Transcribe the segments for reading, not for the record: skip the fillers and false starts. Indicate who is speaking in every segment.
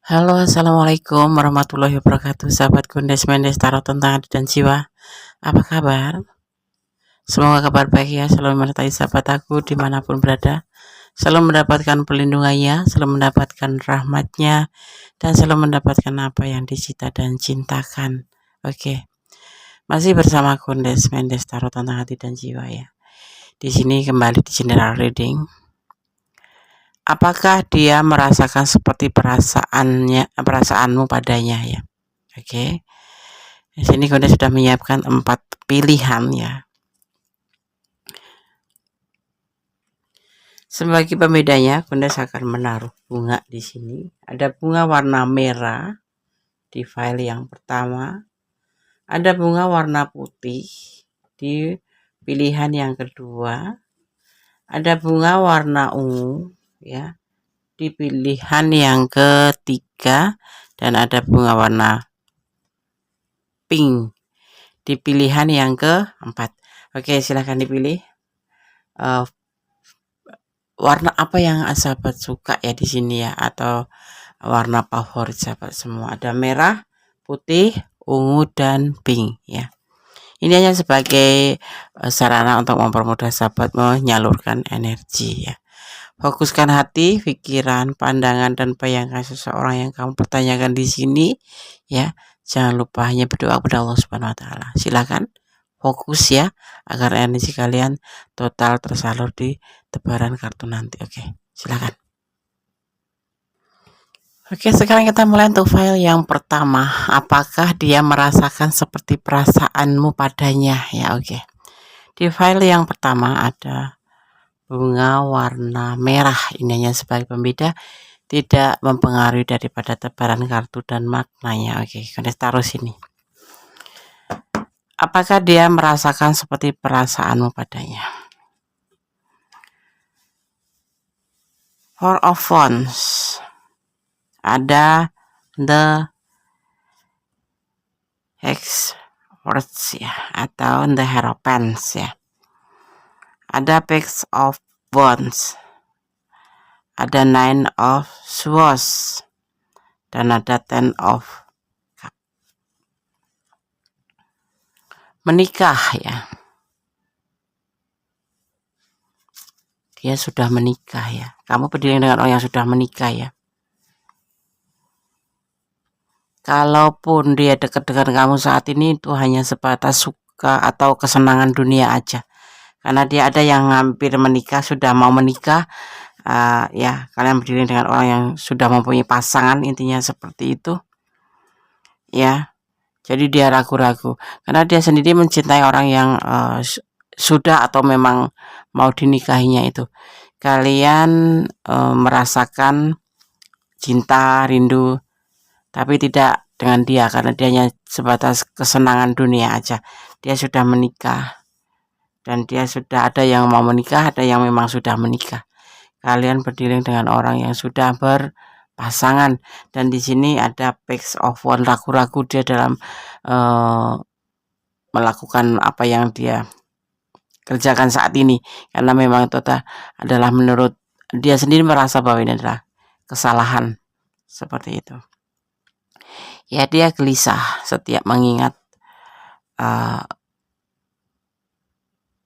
Speaker 1: Halo, assalamualaikum warahmatullahi wabarakatuh. Sahabat Gundes Mendes Tarot tentang hati dan jiwa. Apa kabar? Semoga kabar baik ya, selalu menyertai sahabat aku dimanapun berada. Selalu mendapatkan pelindungannya, selalu mendapatkan rahmatnya, dan selalu mendapatkan apa yang dicita dan cintakan. Oke, masih bersama Gundes Mendes Tarot tentang hati dan jiwa ya. Di sini kembali di general reading. Apakah dia merasakan seperti perasaanmu padanya ya? Oke. Di sini Anda sudah menyiapkan 4 pilihan ya. Sebagai pembedanya, Anda akan menaruh bunga di sini. Ada bunga warna merah di file yang pertama. Ada bunga warna putih di pilihan yang kedua. Ada bunga warna ungu ya di pilihan yang ketiga, dan ada bunga warna pink di pilihan yang keempat. Oke, silahkan dipilih warna apa yang sahabat suka ya di sini ya, atau warna favorit sahabat semua. Ada merah, putih, ungu, dan pink ya. Ini hanya sebagai sarana untuk mempermudah sahabat menyalurkan energi ya. Fokuskan hati, pikiran, pandangan, dan bayangkan seseorang yang kamu pertanyakan di sini ya. Jangan lupa hanya berdoa kepada Allah Subhanahu wa taala. Silakan fokus ya, agar energi kalian total tersalur di tebaran kartu nanti. Oke, silakan. Oke, sekarang kita mulai untuk file yang pertama. Apakah dia merasakan seperti perasaanmu padanya ya? Oke. Di file yang pertama ada bunga warna merah. Ini hanya sebagai pembeda, tidak mempengaruhi daripada tebaran kartu dan maknanya. Oke, kita taruh sini. Apakah dia merasakan seperti perasaanmu padanya? Four of Wands. Ada the Hexwords ya, atau the Hierophant ya. Ada Page of Wands, ada Nine of Swords, dan ada Ten of Cups. Menikah ya. Dia sudah menikah ya. Kamu berdiri dengan orang yang sudah menikah ya. Kalaupun dia dekat dengan kamu saat ini, itu hanya sebatas suka atau kesenangan dunia aja. Karena dia ada yang hampir menikah, sudah mau menikah. Ya, kalian berdiri dengan orang yang sudah mempunyai pasangan, intinya seperti itu. Ya, jadi dia ragu-ragu. Karena dia sendiri mencintai orang yang sudah atau memang mau dinikahinya itu. Kalian merasakan cinta, rindu, tapi tidak dengan dia, karena dia hanya sebatas kesenangan dunia aja. Dia sudah menikah, dan dia sudah ada yang mau menikah, ada yang memang sudah menikah. Kalian berdiri dengan orang yang sudah berpasangan, dan di sini ada Page of Wands, ragu-ragu dia dalam melakukan apa yang dia kerjakan saat ini, karena memang itu adalah menurut dia sendiri merasa bahwa ini adalah kesalahan seperti itu. Ya, dia gelisah setiap mengingat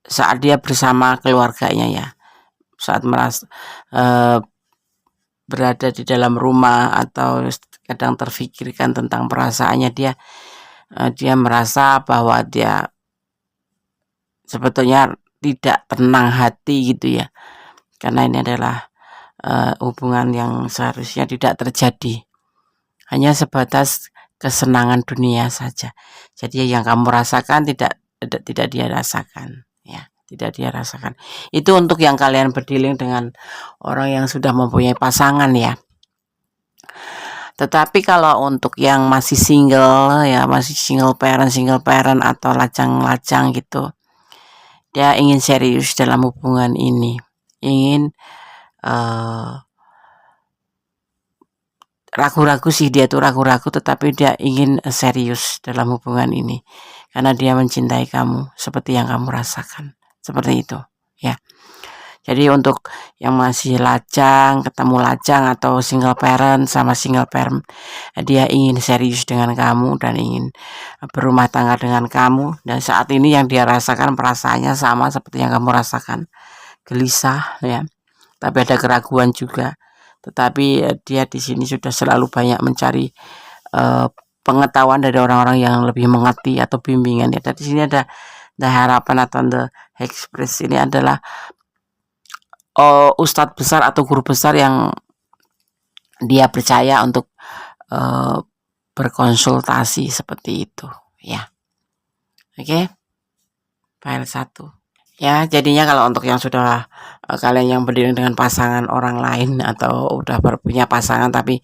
Speaker 1: saat dia bersama keluarganya ya, saat merasa berada di dalam rumah atau kadang terfikirkan tentang perasaannya, dia merasa bahwa dia sebetulnya tidak tenang hati gitu ya, karena ini adalah hubungan yang seharusnya tidak terjadi, hanya sebatas kesenangan dunia saja. Jadi yang kamu rasakan tidak dia rasakan ya, tidak dia rasakan. Itu untuk yang kalian berdealing dengan orang yang sudah mempunyai pasangan ya. Tetapi kalau untuk yang masih single ya, masih single parent atau lajang-lajang gitu, dia ingin serius dalam hubungan ini, ingin ragu-ragu sih, dia tuh ragu-ragu, tetapi dia ingin serius dalam hubungan ini karena dia mencintai kamu seperti yang kamu rasakan, seperti itu ya. Jadi untuk yang masih lajang, ketemu lajang atau single parent sama single parent, dia ingin serius dengan kamu dan ingin berumah tangga dengan kamu, dan saat ini yang dia rasakan perasaannya sama seperti yang kamu rasakan, gelisah ya, tapi ada keraguan juga. Tetapi dia di sini sudah selalu banyak mencari pengetahuan dari orang-orang yang lebih mengerti atau bimbingan ya. Dan di sini ada harapan atau the express ini adalah ustadz besar atau guru besar yang dia percaya untuk berkonsultasi seperti itu ya. Oke, file 1 ya. Jadinya kalau untuk yang sudah kalian yang berdiri dengan pasangan orang lain atau udah punya pasangan tapi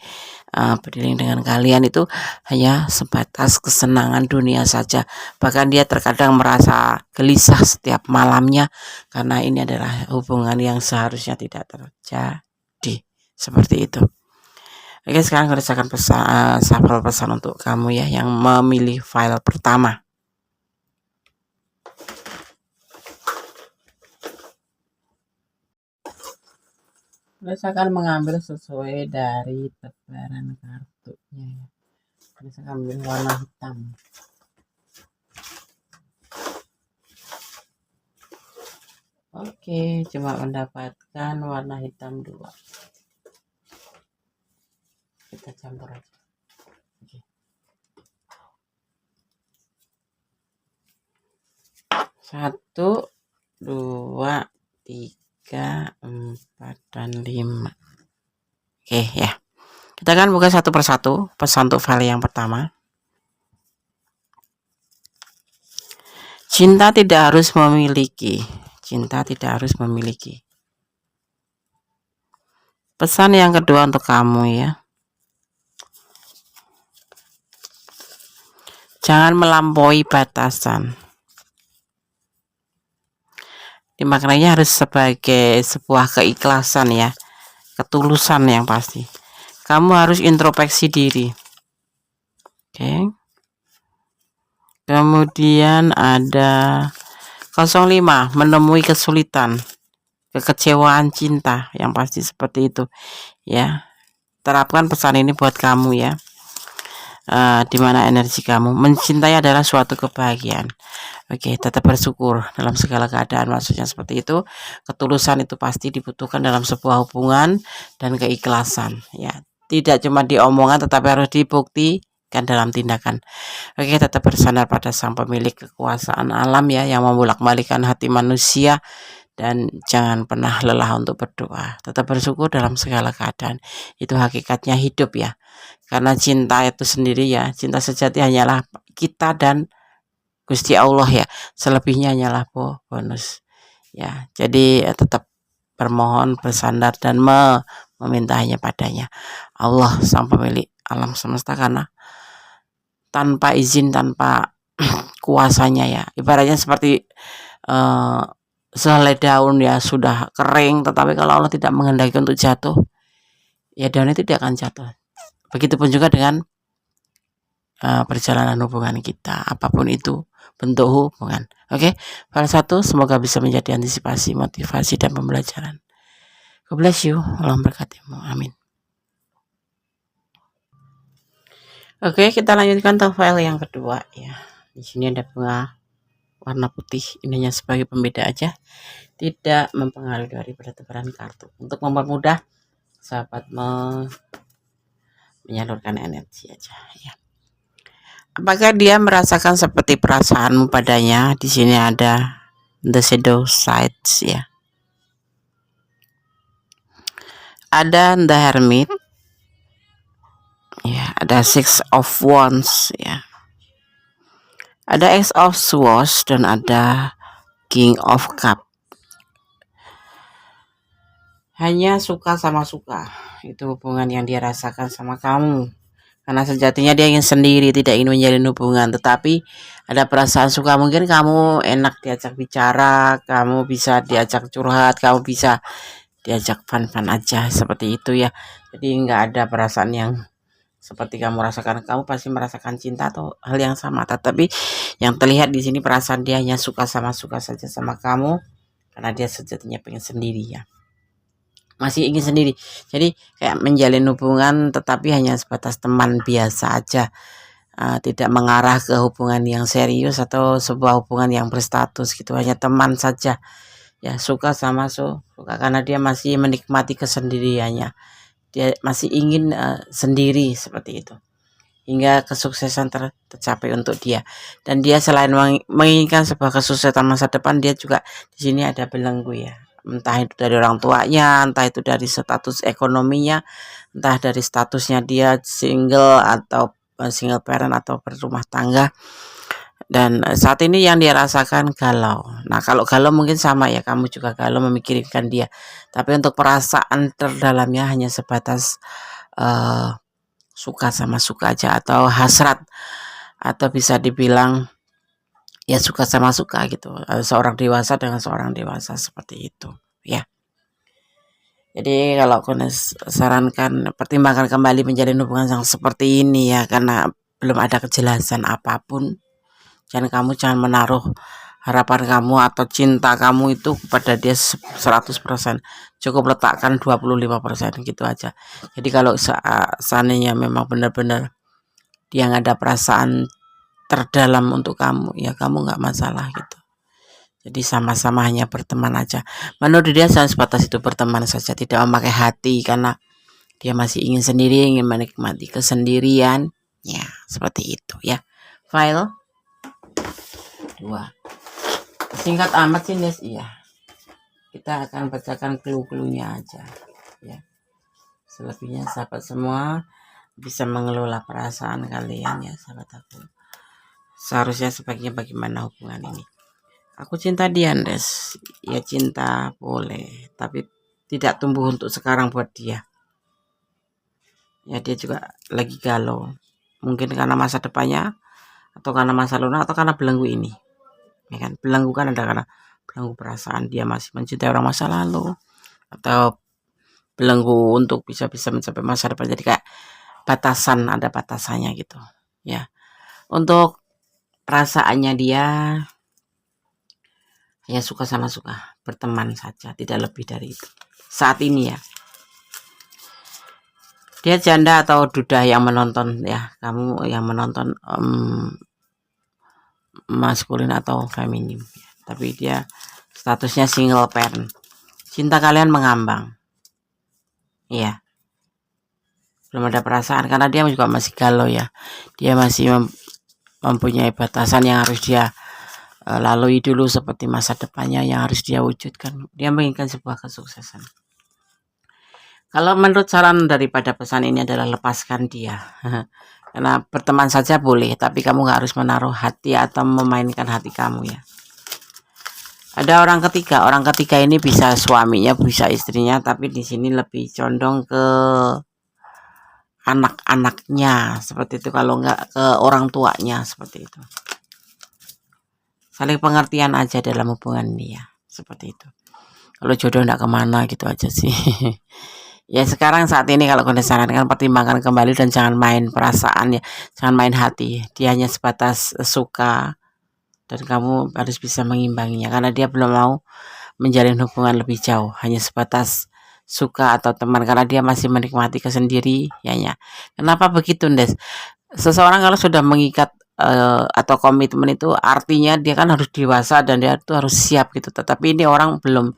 Speaker 1: berdiri dengan kalian, itu hanya sebatas kesenangan dunia saja. Bahkan dia terkadang merasa gelisah setiap malamnya karena ini adalah hubungan yang seharusnya tidak terjadi seperti itu. Oke, sekarang saya akan sampel pesan untuk kamu ya yang memilih file pertama. Saya akan mengambil sesuai dari tebaran kartunya. Saya akan ambil warna hitam. Oke, cuma mendapatkan warna hitam 2. Kita campur aja. Oke. 1, 2, 3, 4, dan 5. Oke ya. Kita akan buka satu persatu pesan untuk file yang pertama. Cinta tidak harus memiliki. Cinta tidak harus memiliki. Pesan yang kedua untuk kamu ya. Jangan melampaui batasan. Dimaknanya harus sebagai sebuah keikhlasan ya, ketulusan yang pasti. Kamu harus introspeksi diri. Oke. Kemudian ada 05, menemui kesulitan, kekecewaan cinta, yang pasti seperti itu ya. Terapkan pesan ini buat kamu ya. Dimana energi kamu, mencintai adalah suatu kebahagiaan. Oke, tetap bersyukur dalam segala keadaan, maksudnya seperti itu. Ketulusan itu pasti dibutuhkan dalam sebuah hubungan dan keikhlasan ya. Tidak cuma diomongan tetapi harus dibuktikan dalam tindakan. Oke, tetap bersandar pada sang pemilik kekuasaan alam ya, yang membolak-balikkan hati manusia, dan jangan pernah lelah untuk berdoa. Tetap bersyukur dalam segala keadaan. Itu hakikatnya hidup ya. Karena cinta itu sendiri ya, cinta sejati hanyalah kita dan Gusti Allah ya. Selebihnya hanyalah bonus ya. Jadi tetap bermohon, bersandar, dan meminta hanya padanya, Allah sang pemilik alam semesta. Karena tanpa izin, tanpa kuasanya ya, ibaratnya seperti sehelai daun ya, sudah kering, tetapi kalau Allah tidak menghendaki untuk jatuh ya, daun itu tidak akan jatuh. Begitupun juga dengan perjalanan hubungan kita, apapun itu bentuk hubungan. Oke, file 1 semoga bisa menjadi antisipasi, motivasi, dan pembelajaran. God bless you, Allah berkatimu, amin. Oke, kita lanjutkan ke file yang kedua ya. Di sini ada bunga warna putih, ini hanya sebagai pembeda aja, tidak mempengaruhi daripada tebaran kartu, untuk mempermudah sahabat menyalurkan energi aja ya. Apakah dia merasakan seperti perasaanmu padanya? Di sini ada the shadow sides ya. Ada the hermit. Ya, ada 6 of wands ya. Ada Ace of swords dan ada King of cup. Hanya suka sama suka, itu hubungan yang dia rasakan sama kamu. Karena sejatinya dia ingin sendiri, tidak ingin menjalin hubungan. Tetapi ada perasaan suka, mungkin kamu enak diajak bicara, kamu bisa diajak curhat, kamu bisa diajak fun-fun aja, seperti itu ya. Jadi nggak ada perasaan yang seperti kamu rasakan. Kamu pasti merasakan cinta atau hal yang sama. Tetapi yang terlihat di sini perasaan dia hanya suka sama suka saja sama kamu. karena dia sejatinya pengen sendiri ya, masih ingin sendiri. Jadi kayak menjalin hubungan tetapi hanya sebatas teman biasa aja, tidak mengarah ke hubungan yang serius atau sebuah hubungan yang berstatus gitu, hanya teman saja ya. Suka sama suka karena dia masih menikmati kesendiriannya, dia masih ingin sendiri seperti itu hingga kesuksesan tercapai untuk dia. Dan dia selain menginginkan sebuah kesuksesan masa depan, dia juga di sini ada belenggu ya, entah itu dari orang tuanya, entah itu dari status ekonominya, entah dari statusnya dia single atau single parent atau berumah tangga. Dan saat ini yang dia rasakan galau. Nah kalau galau mungkin sama ya, kamu juga galau memikirkan dia, tapi untuk perasaan terdalamnya hanya sebatas suka sama suka aja, atau hasrat, atau bisa dibilang ya suka sama suka gitu, seorang dewasa dengan seorang dewasa seperti itu ya. Jadi kalau aku sarankan, pertimbangkan kembali menjalin hubungan yang seperti ini ya, karena belum ada kejelasan apapun. Dan kamu jangan menaruh harapan kamu atau cinta kamu itu kepada dia 100%, cukup letakkan 25% gitu aja. Jadi kalau seandainya memang benar-benar dia nggak ada perasaan terdalam untuk kamu ya, kamu nggak masalah gitu. Jadi sama-sama hanya berteman aja. Menurut dia sebatas itu, berteman saja, tidak memakai hati, karena dia masih ingin sendiri, ingin menikmati kesendirian ya, seperti itu ya. File 2 singkat amat sih Nes. Iya, kita akan bacakan clue-cluenya aja ya. Selebihnya sahabat semua bisa mengelola perasaan kalian ya sahabat aku. Seharusnya sebaiknya bagaimana hubungan ini. Aku cinta dia Nes, ya cinta boleh, tapi tidak tumbuh untuk sekarang buat dia ya. Dia juga lagi galau, mungkin karena masa depannya, atau karena masa lalu, atau karena belenggu ini ya kan. Belenggu kan ada karena belenggu perasaan, dia masih mencintai orang masa lalu, atau belenggu untuk bisa mencapai masa depan. Jadi kayak batasan, ada batasannya gitu ya. Untuk perasaannya dia ya suka sama suka, berteman saja, tidak lebih dari itu saat ini ya. Dia janda atau duda yang menonton ya, kamu yang menonton maskulin atau feminim ya. Tapi dia statusnya single parent. Cinta kalian mengambang iya, belum ada perasaan karena dia juga masih galau ya. Dia masih mempunyai batasan yang harus dia lalui dulu, seperti masa depannya yang harus dia wujudkan. Dia menginginkan sebuah kesuksesan. Kalau menurut saran daripada pesan ini adalah lepaskan dia. Karena berteman saja boleh, tapi kamu nggak harus menaruh hati atau memainkan hati kamu ya. Ada orang ketiga ini bisa suaminya, bisa istrinya, tapi di sini lebih condong ke anak-anaknya seperti itu, kalau nggak ke orang tuanya seperti itu. Saling pengertian aja dalam hubungan ini ya, seperti itu. Kalau jodoh nggak kemana gitu aja sih. Ya sekarang saat ini kalau kalian sarankan, pertimbangkan kembali dan jangan main perasaan ya, jangan main hati. Dia hanya sebatas suka dan kamu harus bisa mengimbanginya, karena dia belum mau menjalin hubungan lebih jauh, hanya sebatas suka atau teman, karena dia masih menikmati kesendiriannya. Kenapa begitu Des? Seseorang kalau sudah mengikat atau komitmen itu artinya dia kan harus dewasa dan dia tuh harus siap gitu. Tetapi ini orang belum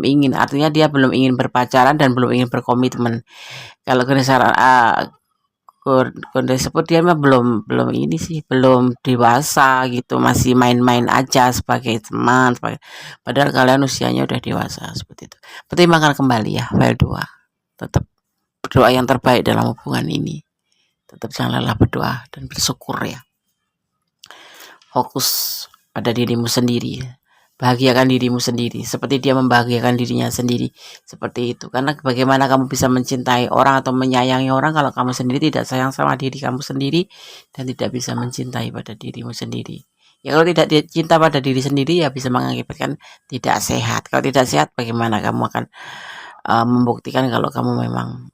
Speaker 1: ingin, artinya dia belum ingin berpacaran dan belum ingin berkomitmen. Kalau kode sebut dia mah belum ini sih, belum dewasa gitu, masih main-main aja sebagai teman, padahal kalian usianya udah dewasa seperti itu. Pertimbangkan kembali ya, file 2. Tetap berdoa yang terbaik dalam hubungan ini. Tetap jangan lelah berdoa dan bersyukur ya. Fokus pada dirimu sendiri, bahagiakan dirimu sendiri seperti dia membahagiakan dirinya sendiri, seperti itu. Karena bagaimana kamu bisa mencintai orang atau menyayangi orang kalau kamu sendiri tidak sayang sama diri kamu sendiri dan tidak bisa mencintai pada dirimu sendiri ya. Kalau tidak cinta pada diri sendiri ya bisa mengakibatkan tidak sehat. Kalau tidak sehat, bagaimana kamu akan membuktikan kalau kamu memang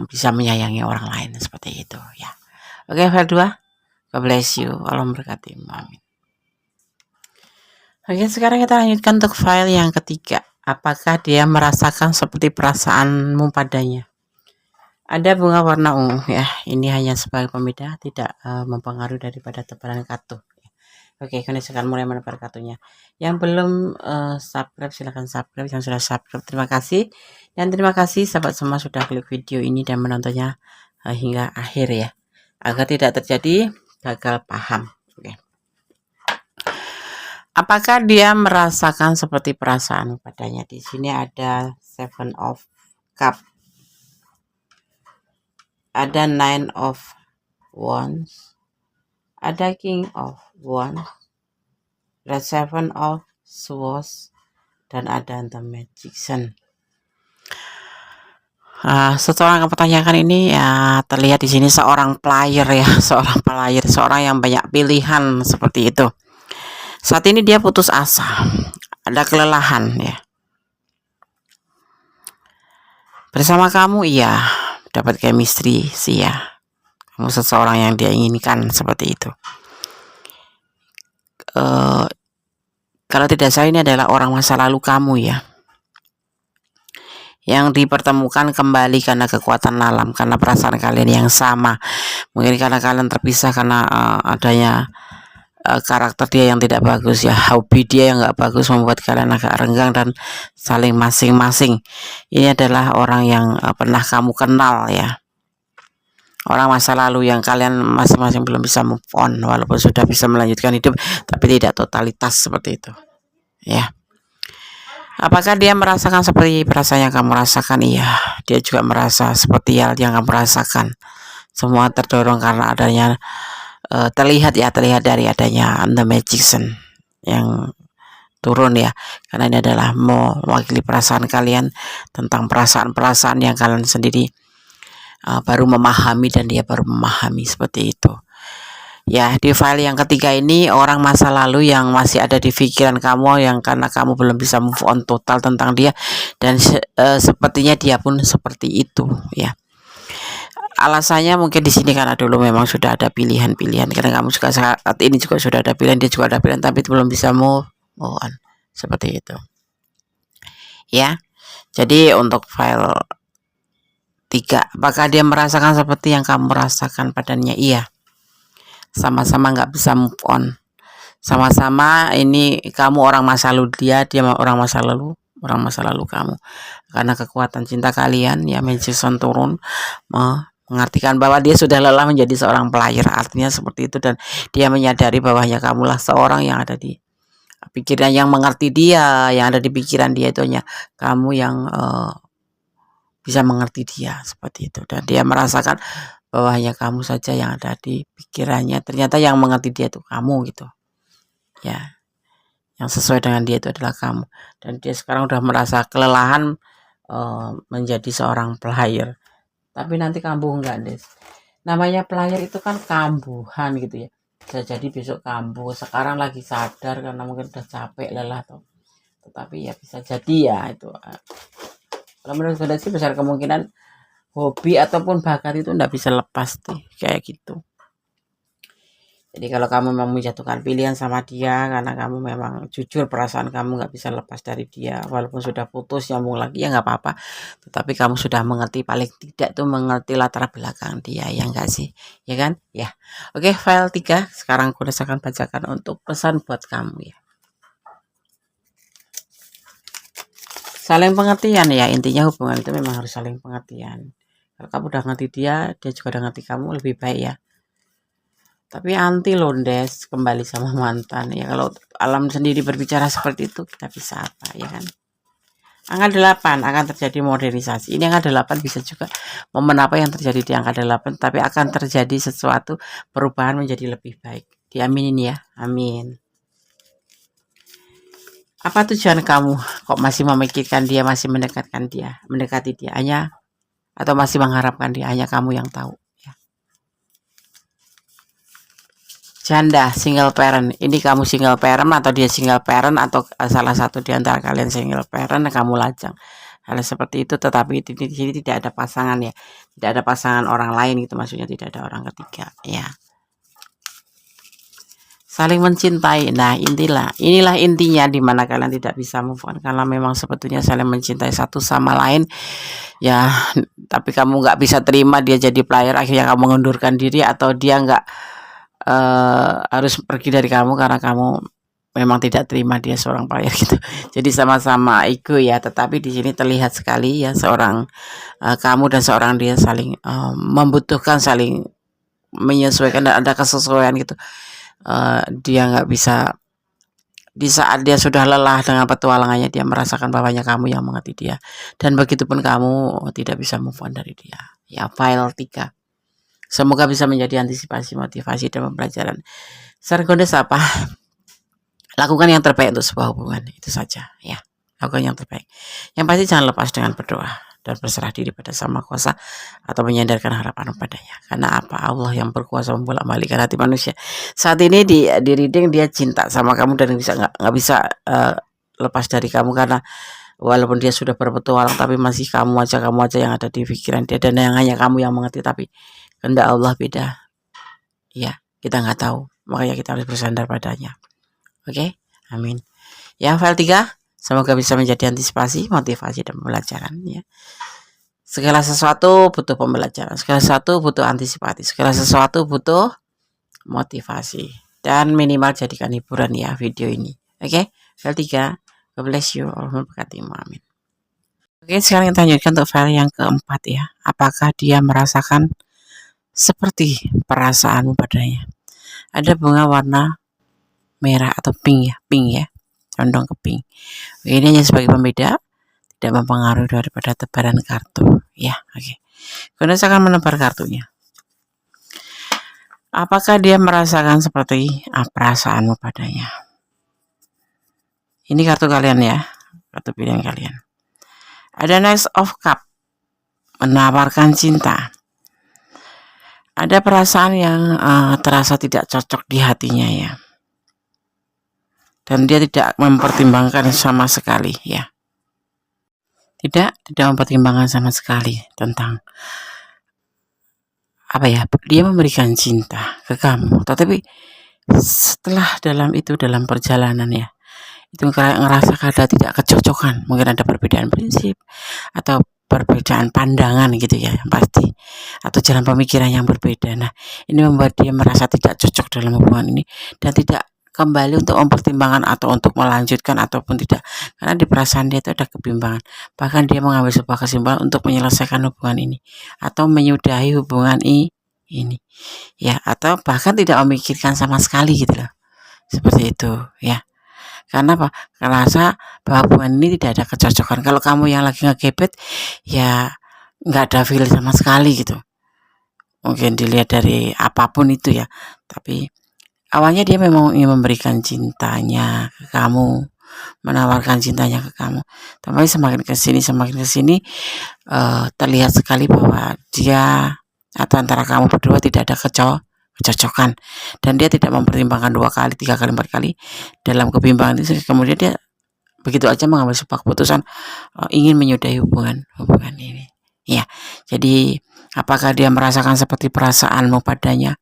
Speaker 1: bisa menyayangi orang lain, seperti itu ya. Oke, file 2. God bless you. Allah memberkati. Amin. Oke, sekarang kita lanjutkan untuk file yang ketiga. Apakah dia merasakan seperti perasaanmu padanya? Ada bunga warna ungu ya. Ini hanya sebagai pembeda, tidak mempengaruhi daripada tebaran kartu. Oke, kini sekarang mulai menebar kartunya. Yang belum subscribe silahkan subscribe. Yang sudah subscribe terima kasih. Dan terima kasih sahabat semua sudah klik video ini dan menontonnya hingga akhir ya. Agar tidak terjadi gagal paham. Oke. Apakah dia merasakan seperti perasaan padanya? Di sini ada Seven of Cup, ada Nine of Wands, ada King of Wands, ada Seven of Swords, dan ada The Magician. Seseorang yang pertanyakan ini ya terlihat di sini seorang player ya, seorang yang banyak pilihan seperti itu. Saat ini dia putus asa, ada kelelahan ya. Bersama kamu iya dapat chemistry sih ya. Kamu seseorang yang dia inginkan seperti itu. Kalau tidak salah ini adalah orang masa lalu kamu ya, yang dipertemukan kembali karena kekuatan alam, karena perasaan kalian yang sama. Mungkin karena kalian terpisah karena adanya karakter dia yang tidak bagus ya, hobi dia yang nggak bagus membuat kalian agak renggang dan saling masing-masing. Ini adalah orang yang pernah kamu kenal ya, orang masa lalu yang kalian masing-masing belum bisa move on, walaupun sudah bisa melanjutkan hidup tapi tidak totalitas seperti itu ya. Apakah dia merasakan seperti perasaan yang kamu rasakan? Iya, dia juga merasa seperti hal yang kamu rasakan. Semua terdorong karena adanya terlihat dari adanya The Magician yang turun ya, karena ini adalah mewakili perasaan kalian tentang perasaan-perasaan yang kalian sendiri baru memahami dan dia baru memahami seperti itu. Ya, di file yang ketiga ini orang masa lalu yang masih ada di pikiran kamu, yang karena kamu belum bisa move on total tentang dia, dan sepertinya dia pun seperti itu ya. Alasannya mungkin di sini karena dulu memang sudah ada pilihan-pilihan, karena kamu juga saat ini juga sudah ada pilihan, dia juga ada pilihan, tapi belum bisa move on seperti itu ya. Jadi untuk file 3, apakah dia merasakan seperti yang kamu rasakan padanya? Iya, sama-sama nggak bisa move on, sama-sama ini kamu orang masa lalu dia orang masa lalu kamu, karena kekuatan cinta kalian ya, Magician turun mengartikan bahwa dia sudah lelah menjadi seorang player, artinya seperti itu, dan dia menyadari bahwanya kamulah seorang yang ada di pikiran, yang mengerti dia, yang ada di pikiran dia, itu hanya kamu yang bisa mengerti dia seperti itu, dan dia merasakan bahwa hanya kamu saja yang ada di pikirannya, ternyata yang mengerti dia itu kamu gitu ya, yang sesuai dengan dia itu adalah kamu, dan dia sekarang udah merasa kelelahan menjadi seorang player. Tapi nanti kambuh enggak, Des? Namanya player itu kan kambuhan gitu ya, bisa jadi besok kambuh, sekarang lagi sadar karena mungkin udah capek, lelah tuh, tetapi ya bisa jadi ya itu. Kalau menurut saya sih besar kemungkinan hobi ataupun bakat itu enggak bisa lepas tuh kayak gitu. Jadi kalau kamu memang menjatuhkan pilihan sama dia karena kamu memang jujur perasaan kamu nggak bisa lepas dari dia, walaupun sudah putus nyambung lagi ya nggak apa-apa, tetapi kamu sudah mengerti, paling tidak tuh mengerti latar belakang dia ya nggak sih, ya kan ya. Oke, file 3 sekarang aku akan bacakan untuk pesan buat kamu ya. Saling pengertian ya, intinya hubungan itu memang harus saling pengertian. Kalau kamu udah ngerti dia juga udah ngerti kamu, lebih baik ya. Tapi anti londes kembali sama mantan ya, kalau alam sendiri berbicara seperti itu kita bisa apa ya kan. Angka 8 akan terjadi modernisasi. Ini angka 8 bisa juga momen apa yang terjadi di angka 8, tapi akan terjadi sesuatu perubahan menjadi lebih baik. Diaminin ya, amin. Apa tujuan kamu kok masih memikirkan dia, masih mendekati dia hanya, atau masih mengharapkan dia? Hanya kamu yang tahu ya. Janda, single parent, ini kamu single parent atau dia single parent, atau salah satu di antara kalian single parent, kamu lajang hal seperti itu, tetapi di sini tidak ada pasangan ya, tidak ada pasangan orang lain gitu, maksudnya tidak ada orang ketiga ya. saling mencintai. Nah, inilah intinya di mana kalian tidak bisa move on, karena memang sebetulnya saling mencintai satu sama lain ya. Tapi kamu nggak bisa terima dia jadi player, akhirnya kamu mengundurkan diri, atau dia nggak harus pergi dari kamu karena kamu memang tidak terima dia seorang player gitu. Jadi sama-sama ego ya, tetapi di sini terlihat sekali ya seorang kamu dan seorang dia saling membutuhkan, saling menyesuaikan, dan ada kesesuaian gitu. Dia nggak bisa, di saat dia sudah lelah dengan petualangannya, dia merasakan bahwanya kamu yang mengerti dia, dan begitupun kamu tidak bisa move on dari dia ya. File 3 semoga bisa menjadi antisipasi, motivasi, dan pembelajaran. Sargondes apa? Lakukan yang terbaik untuk sebuah hubungan, itu saja ya. Lakukan yang terbaik. Yang pasti jangan lepas dengan berdoa dan berserah diri pada Sang Maha Kuasa, atau menyandarkan harapan padanya. Karena apa? Allah yang berkuasa membolak-balikkan hati manusia. Saat ini di reading dia cinta sama kamu dan nggak bisa lepas dari kamu, karena walaupun dia sudah berpetualang, tapi masih kamu aja yang ada di pikiran dia, dan yang hanya kamu yang mengerti. Tapi kehendak Allah beda ya, kita nggak tahu, makanya kita harus bersandar padanya. Oke, amin ya. File 3 semoga bisa menjadi antisipasi, motivasi, dan pembelajaran ya. Segala sesuatu butuh pembelajaran, segala sesuatu butuh antisipasi, segala sesuatu butuh motivasi, dan minimal jadikan hiburan ya video ini. Oke, file 3. God bless you, Allah memberkatimu, amin. Oke, sekarang kita lanjutkan untuk file yang keempat ya. Apakah dia merasakan seperti perasaanmu padanya? Ada bunga warna merah atau pink ya, condong ke pink. Ini hanya sebagai pembeda, tidak mempengaruhi daripada tebaran kartu ya. Oke, kemudian saya akan menebar kartunya. Apakah dia merasakan seperti perasaanmu padanya? Ini kartu kalian ya, kartu pilihan kalian. Ada Knight of Cup, menawarkan cinta. Ada perasaan yang terasa tidak cocok di hatinya ya, dan dia tidak mempertimbangkan sama sekali ya. Tidak mempertimbangkan sama sekali tentang apa ya, dia memberikan cinta ke kamu, tetapi setelah dalam perjalanan ya, itu ngerasa ada tidak kecocokan, mungkin ada perbedaan prinsip atau perbedaan pandangan gitu ya, yang pasti, atau jalan pemikiran yang berbeda. Nah, ini membuat dia merasa tidak cocok dalam hubungan ini, dan tidak kembali untuk mempertimbangkan atau untuk melanjutkan ataupun tidak, karena di perasaan dia itu ada kebimbangan. Bahkan dia mengambil sebuah kesimpulan untuk menyelesaikan hubungan ini atau menyudahi hubungan ini ya, atau bahkan tidak memikirkan sama sekali gitu loh, seperti itu ya. Karena apa? Merasa bahwa hubungan ini tidak ada kecocokan. Kalau kamu yang lagi ngegebet ya nggak ada feel sama sekali gitu, mungkin dilihat dari apapun itu ya. Tapi awalnya dia memang ingin memberikan cintanya ke kamu, menawarkan cintanya ke kamu, tapi semakin kesini terlihat sekali bahwa dia atau antara kamu berdua tidak ada kecocokan, dan dia tidak mempertimbangkan 2 kali, 3 kali, 4 kali dalam kebimbangan itu. Kemudian dia begitu aja mengambil sebuah keputusan ingin menyudahi hubungan ini ya. Jadi apakah dia merasakan seperti perasaanmu padanya?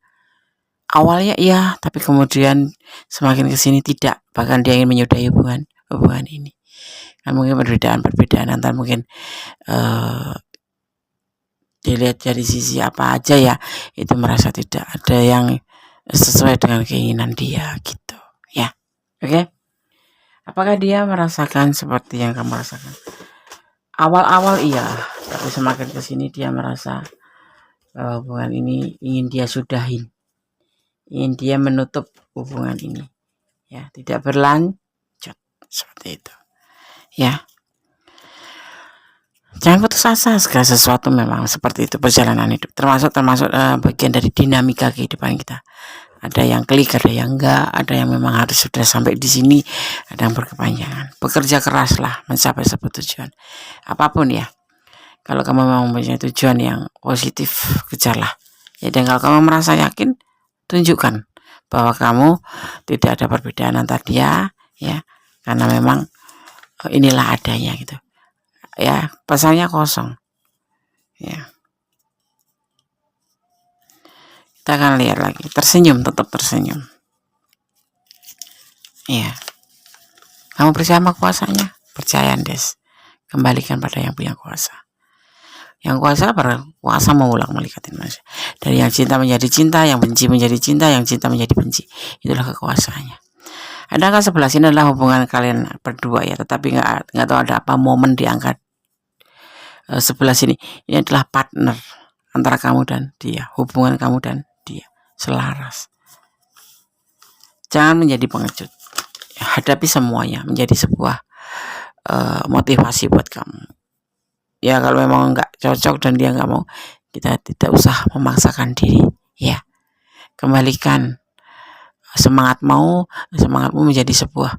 Speaker 1: Awalnya iya, tapi kemudian semakin kesini tidak, bahkan dia ingin menyudahi hubungan ini. Kan mungkin perbedaan antar mungkin dilihat dari sisi apa aja ya, itu merasa tidak ada yang sesuai dengan keinginan dia gitu ya. Oke, apakah dia merasakan seperti yang kamu rasakan? Awal-awal iya, tapi semakin kesini dia merasa bahwa hubungan ini ingin dia sudahin, ingin dia menutup hubungan ini ya, tidak berlanjut, seperti itu ya. Jangan putus asa, segala sesuatu memang seperti itu perjalanan hidup, termasuk bagian dari dinamika kehidupan kita. Ada yang klik, ada yang enggak, ada yang memang harus sudah sampai di sini, ada yang berkepanjangan. Bekerja keraslah mencapai sebuah tujuan apapun ya. Kalau kamu memang mempunyai tujuan yang positif, kejarlah ya. Dan kalau kamu merasa yakin, tunjukkan bahwa kamu tidak ada perbedaan antar dia ya, karena memang inilah adanya gitu ya, pasalnya kosong ya. Kita akan lihat lagi, tersenyum, tetap tersenyum. Iya. Kamu percaya sama kuasanya? Percaya, Des. Kembalikan pada yang punya kuasa. Yang kuasa berkuasa mengulak-malikatin manusia. Dari yang cinta menjadi cinta, yang benci menjadi cinta, yang cinta menjadi benci. Itulah kekuasaannya. Adakah sebelah sini adalah hubungan kalian berdua ya, tetapi nggak tahu ada apa momen diangkat sebelah sini. Ini adalah partner antara kamu dan dia, hubungan kamu dan dia selaras. Jangan menjadi pengecut. Hadapi semuanya menjadi sebuah motivasi buat kamu. Ya kalau memang nggak cocok dan dia nggak mau, kita tidak usah memaksakan diri. Ya, kembalikan semangatmu menjadi sebuah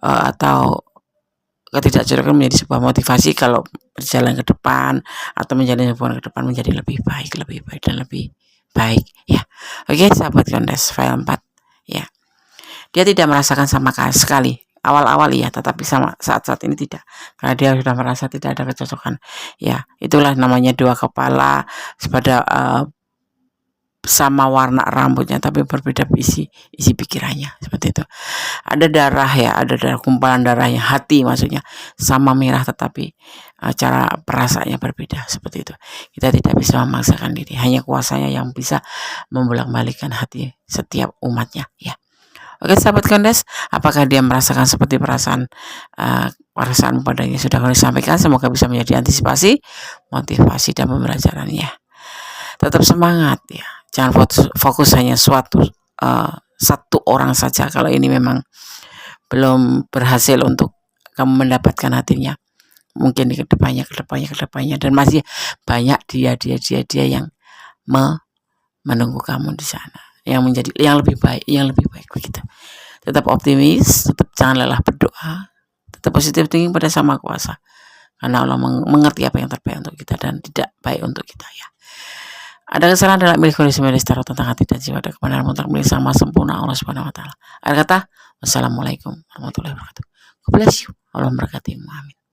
Speaker 1: atau ketidakcocokan menjadi sebuah motivasi kalau berjalan ke depan atau menjalin hubungan ke depan menjadi lebih baik dan lebih baik. Ya, oke sahabat Kondes, file 4. Ya, dia tidak merasakan sama sekali awal-awal ya, tetapi sama saat-saat ini tidak, karena dia sudah merasa tidak ada kecocokan. Ya, itulah namanya dua kepala pada sama warna rambutnya tapi berbeda isi pikirannya, seperti itu. Ada darah ya, ada darah, kumpalan darahnya, hati maksudnya sama merah tetapi cara perasaannya berbeda, seperti itu. Kita tidak bisa memaksakan diri, hanya kuasanya yang bisa membolak-balikkan hati setiap umatnya ya. Oke sahabat Kondes, apakah dia merasakan seperti perasaan padanya sudah kami sampaikan? Semoga bisa menjadi antisipasi, motivasi dan pembelajarannya. Tetap semangat ya, jangan fokus hanya satu orang saja. Kalau ini memang belum berhasil untuk kamu mendapatkan hatinya, mungkin di kedepannya dan masih banyak dia yang menunggu kamu di sana, yang menjadi yang lebih baik begitu. Tetap optimis, tetap jangan lelah berdoa, tetap positif thinking pada Sama Kuasa, karena Allah mengerti apa yang terbaik untuk kita dan tidak baik untuk kita ya. Ada kesalahan dalam milik kondisi taruh tentang hati dan jiwa, ada kebenaran mutlak milik sama sempurna Allah Subhanahu wa taala. Akhir kata, wassalamualaikum warahmatullahi wabarakatuh. God bless you. Allah memberkatimu. Amin.